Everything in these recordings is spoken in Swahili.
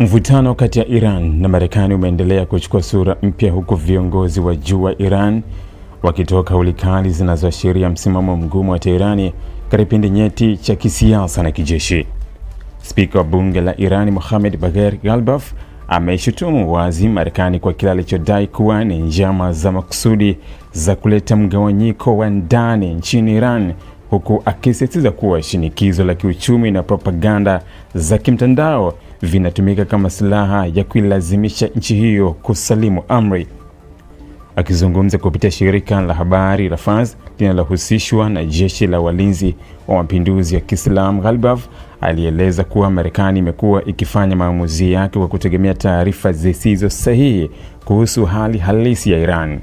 Mvutano kati ya Iran na Marekani umeendelea kuchukua sura mpya, huku viongozi wa juu wa Iran wakitoa kauli kali zinazoashiria msimamo mgumu wa Teherani katika kipindi nyeti cha kisiasa na kijeshi. Spika wa bunge la Iran Mohammad Bagher Ghalbaf ameshutumu wazi Marekani kwa kile alichodai kuwa ni njama za makusudi za kuleta mgawanyiko wa ndani nchini Iran, huku akisisitiza kuwa shinikizo la kiuchumi na propaganda za kimtandao vinatumika kama silaha ya kuilazimisha nchi hiyo kusalimu amri. Akizungumza kupitia shirika la habari la Fars linalohusishwa na jeshi la walinzi wa mapinduzi ya Kiislamu, Ghalbaf alieleza kuwa Marekani imekuwa ikifanya maamuzi yake kwa kutegemea taarifa zisizo sahihi kuhusu hali halisi ya Iran.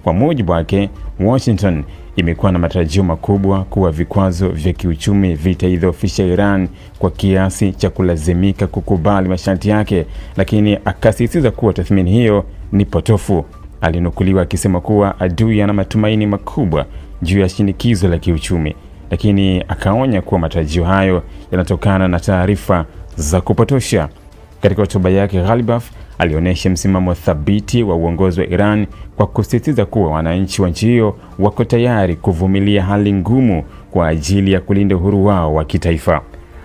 Kwa mujibu wake, Washington imekuwa na matarajio makubwa kuwa vikwazo vya kiuchumi vitaidhoofisha Iran kwa kiasi cha kulazimika kukubali masharti yake, lakini akasisitiza kuwa tathmini hiyo ni potofu. Alinukuliwa akisema kuwa adui ana matumaini makubwa juu ya shinikizo la kiuchumi, lakini akaonya kuwa matarajio hayo yanatokana na taarifa za kupotosha. Katika hotuba yake, Ghalbaf alionyesha msimamo thabiti wa uongozi wa Iran kwa kusisitiza kuwa wananchi wa nchi hiyo wako tayari kuvumilia hali ngumu kwa ajili ya kulinda uhuru wao wa kitaifa.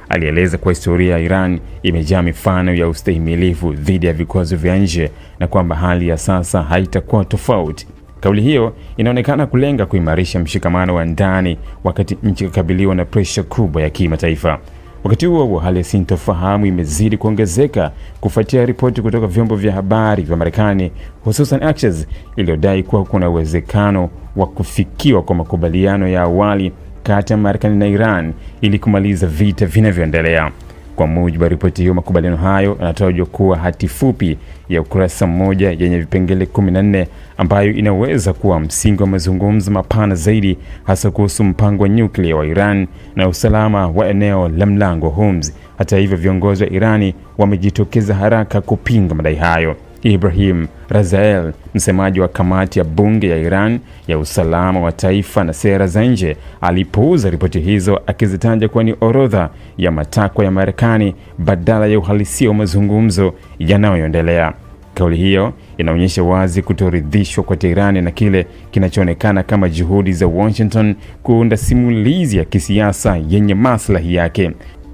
Alieleza kuwa historia ya Iran imejaa mifano ya ustahimilivu dhidi ya vikwazo vya nje na kwamba hali ya sasa haitakuwa tofauti. Kauli hiyo inaonekana kulenga kuimarisha mshikamano wa ndani wakati nchi ikikabiliwa na presha kubwa ya kimataifa. Wakati huo hali ya sintofahamu imezidi kuongezeka kufuatia ripoti kutoka vyombo vya habari vya Marekani, hususan Axios, iliyodai kuwa kuna uwezekano wa kufikiwa kwa makubaliano ya awali kati ya Marekani na Iran ili kumaliza vita vinavyoendelea. Kwa mujibu wa ripoti hiyo, makubaliano hayo yanatajwa kuwa hati fupi ya ukurasa mmoja yenye vipengele 14 ambayo inaweza kuwa msingi wa mazungumzo mapana zaidi, hasa kuhusu mpango wa nyuklia wa Iran na usalama wa eneo la Mlango wa Hormuz. Hata hivyo, viongozi wa Irani wamejitokeza haraka kupinga madai hayo. Ibrahim Razael, msemaji wa kamati ya bunge ya Iran ya usalama wa taifa na sera za nje, alipuuza ripoti hizo akizitaja kuwa ni orodha ya matakwa ya Marekani badala ya uhalisia wa mazungumzo yanayoendelea. Kauli hiyo inaonyesha wazi kutoridhishwa kwa Tehran na kile kinachoonekana kama juhudi za Washington kuunda simulizi ya kisiasa yenye maslahi yake.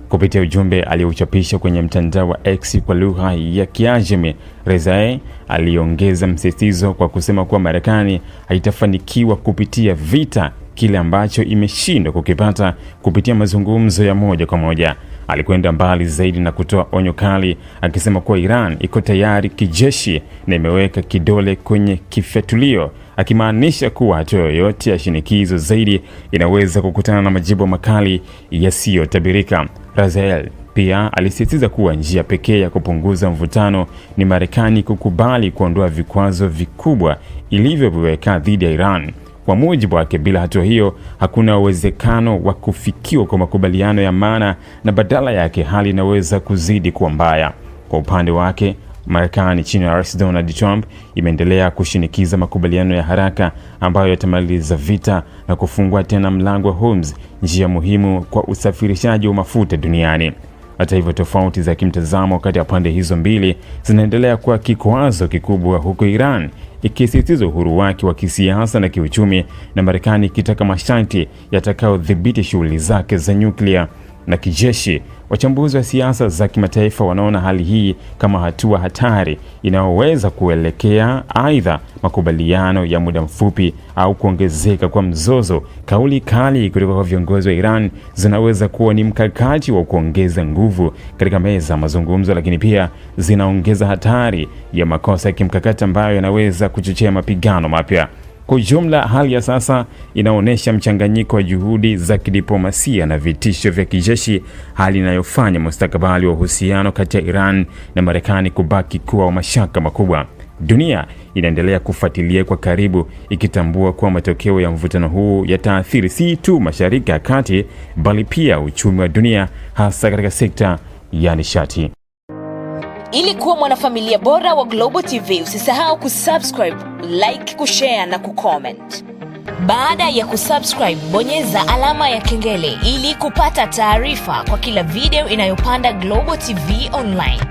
Kupitia ujumbe aliochapisha kwenye mtandao wa X kwa lugha ya Kiajemi, Rezaei aliongeza msisitizo kwa kusema kuwa Marekani haitafanikiwa kupitia vita kile ambacho imeshindwa kukipata kupitia mazungumzo ya moja kwa moja. Alikwenda mbali zaidi na kutoa onyo kali akisema kuwa Iran iko tayari kijeshi na imeweka kidole kwenye kifyatulio, akimaanisha kuwa hatua yoyote ya shinikizo zaidi inaweza kukutana na majibu makali yasiyotabirika. Razael pia alisisitiza kuwa njia pekee ya kupunguza mvutano ni Marekani kukubali kuondoa vikwazo vikubwa ilivyoviweka dhidi ya Iran. Kwa mujibu wake, bila hatua hiyo hakuna uwezekano wa kufikiwa kwa makubaliano ya maana, na badala yake hali inaweza kuzidi kuwa mbaya. Kwa upande wake, Marekani chini ya Rais Donald Trump imeendelea kushinikiza makubaliano ya haraka ambayo yatamaliza vita na kufungua tena Mlango wa Hormuz, njia muhimu kwa usafirishaji wa mafuta duniani. Hata hivyo, tofauti za kimtazamo kati ya pande hizo mbili zinaendelea kuwa kikwazo kikubwa, huko Iran ikisisitiza uhuru wake wa kisiasa na kiuchumi, na Marekani ikitaka masharti yatakayodhibiti shughuli zake za nyuklia na kijeshi. Wachambuzi wa siasa za kimataifa wanaona hali hii kama hatua hatari inayoweza kuelekea aidha makubaliano ya muda mfupi au kuongezeka kwa mzozo. Kauli kali kutoka kwa viongozi wa Iran zinaweza kuwa ni mkakati wa kuongeza nguvu katika meza ya mazungumzo, lakini pia zinaongeza hatari ya makosa ya kimkakati ambayo yanaweza kuchochea mapigano mapya. Kwa ujumla, hali ya sasa inaonyesha mchanganyiko wa juhudi za kidiplomasia na vitisho vya kijeshi, hali inayofanya mustakabali wa uhusiano kati ya Iran na Marekani kubaki kuwa wa mashaka makubwa. Dunia inaendelea kufuatilia kwa karibu, ikitambua kuwa matokeo ya mvutano huu yataathiri si tu Mashariki ya Kati bali pia uchumi wa dunia, hasa katika sekta ya nishati. Ili kuwa mwanafamilia bora wa Global TV, usisahau kusubscribe, like, kushare na kucomment. Baada ya kusubscribe, bonyeza alama ya kengele ili kupata taarifa kwa kila video inayopanda Global TV Online.